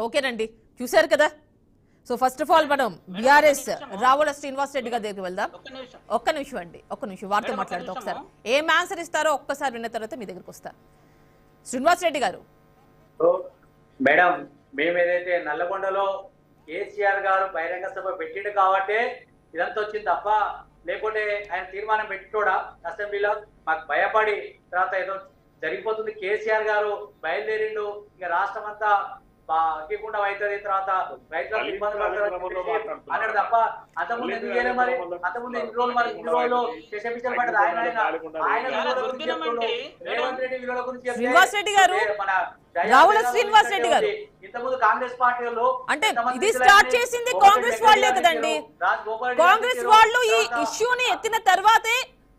ఓకేనండి, చూశారు కదా. సో ఫస్ట్ ఆఫ్ ఆల్ మనం బీఆర్ఎస్ రావుల శ్రీనివాస్ రెడ్డి గారి దగ్గరికి వెళ్దాం. ఒక్క నిమిషం అండి, ఒక్క నిమిషం వారితో మాట్లాడుతూ ఒకసారి ఏం ఆన్సర్ ఇస్తారో ఒక్కసారి విన్న తర్వాత మీ దగ్గరికి వస్తారు. శ్రీనివాస్ రెడ్డి గారు. మేడం, మేము ఏదైతే నల్లగొండలో కేసీఆర్ గారు బహిరంగ సభ పెట్టిండు కాబట్టి ఇదంతా వచ్చింది తప్ప, లేకుంటే ఆయన తీర్మానం పెట్టినోడా అసెంబ్లీలో మాకు భయపడి తర్వాత ఏదో జరిగిపోతుంది, కేసీఆర్ గారు బయలుదేరిండు ఇక రాష్ట్రం అంతా అగ్గికుండా అవుతుంది, తర్వాత రైతులకు ఇబ్బంది పడతారు అన్నాడు తప్ప అంతకుముందు ఎందుకు చేయలేదు? మరి అంతకుముందు ఎన్ని రోజులు మరి ఇన్ని రోజులు శశమిషలు పడ్డది ఆయన రేవంత్ రెడ్డి విలువల గురించి శ్రీనివాస్ రెడ్డి గారు, రావుల శ్రీనివాస్ రెడ్డి గారు ఇంతకుముందు కాంగ్రెస్ పార్టీలో అంటే ఇది స్టార్ట్ చేసింది కాంగ్రెస్ వాళ్ళే కదండి. కాంగ్రెస్ వాళ్ళు ఈ ఇష్యూని ఎత్తిన తర్వాతే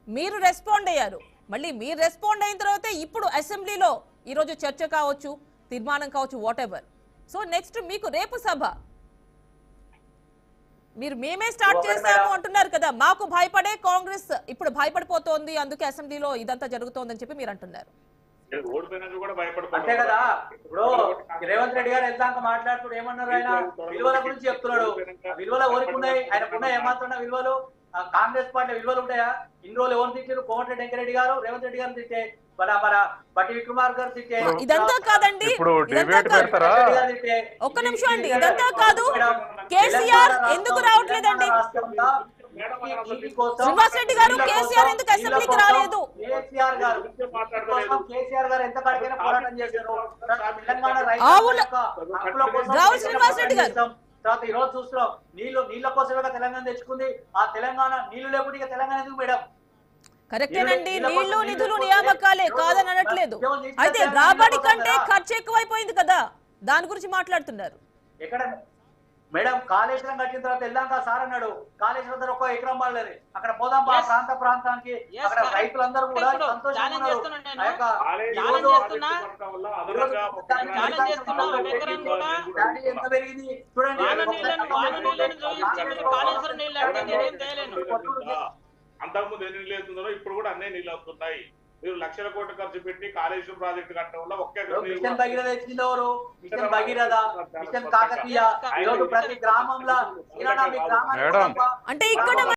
మీరు రెస్పాండ్ అయ్యారు. మళ్ళీ మీరు రెస్పాండ్ అయిన తర్వాతే ఇప్పుడు అసెంబ్లీలో ఈరోజు చర్చ కావచ్చు, తీర్మానం కావచ్చు, వాట్ ఎవర్. సో నెక్స్ట్ మీకు రేపు సభ, మీరు మేమే స్టార్ట్ చేస్తాము అంటున్నారు కదా. మాకు భయపడే కాంగ్రెస్ ఇప్పుడు భయపడిపోతోంది, అందుకే అసెంబ్లీలో ఇదంతా జరుగుతోందని చెప్పి మీరు అంటున్నారు. అంతే కదా. ఇప్పుడు రేవంత్ రెడ్డి గారు వెళ్తాక మాట్లాడుతూ ఏమన్నారు? ఆయన విలువల గురించి చెప్తున్నాడు. విలువల ఊరుకున్నాయి, ఆయనకున్నాయి ఏమాత్రం విలువలు? కాంగ్రెస్ పార్టీ విలువలు ఉంటాయా? ఇన్ని రోజులు ఎవరు తిట్టారు? కోమటిరెడ్డి వెంకరెడ్డి గారు రేవంత్ రెడ్డి గారు తిట్టే, మన బట్టి విక్రమార్ గారు తిట్టే. ఇదంతా కాదండి, ఒక్క నిమిషం అండి, ఇదంతా కాదు. కేసీఆర్ ఎందుకు రావట్లేదండి? శ్రీనివాస్ రెడ్డి గారు, కేసీఆర్ ఎందుకు అసెంబ్లీకి రాలేదు? కేసీఆర్ గారు ఎంత కాడికైనా పోరాటం చేశారు. రావుల శ్రీనివాస్ రెడ్డి గారు తర్వాత ఈ రోజు చూస్తున్నాం, నీళ్ళ కోసమే తెలంగాణ తెచ్చుకుంది. ఆ తెలంగాణ నీళ్లు లేకుండా ఇక తెలంగాణ ఎందుకు మేడం? కరెక్టేనండి, నీళ్లు నిధులు నియామకాలే కాదని అనట్లేదు. అయితే రాబడి కంటే ఖర్చు ఎక్కువైపోయింది కదా, దాని గురించి మాట్లాడుతున్నారు. ఎక్కడ మేడం? కాళేశ్వరం కట్టిన తర్వాత వెళ్దాక సార్ అన్నాడు, కాళేశ్వరం దగ్గర 1 ఎకరం వాళ్ళని అక్కడ పోదాం ప్రాంతానికి. అక్కడ రైతులందరూ కూడా సంతోషంగా ఉన్నారు. ఎంత పెరిగింది చూడండి. అంతకుముందు ఎన్ని నీళ్ళు అవుతుందో ఇప్పుడు కూడా అన్నీ నీళ్ళు అవుతున్నాయి. మీరు లక్షల కోట్లు ఖర్చు పెట్టి కాళేశ్వరం ప్రాజెక్టు కట్టడం వల్ల మిషన్ భగీరథ ఇచ్చింది ఎవరు? మిషన్ భగీరథ, మిషన్ కాకతీయ, ప్రతి గ్రామంలో అంటే ఇక్కడ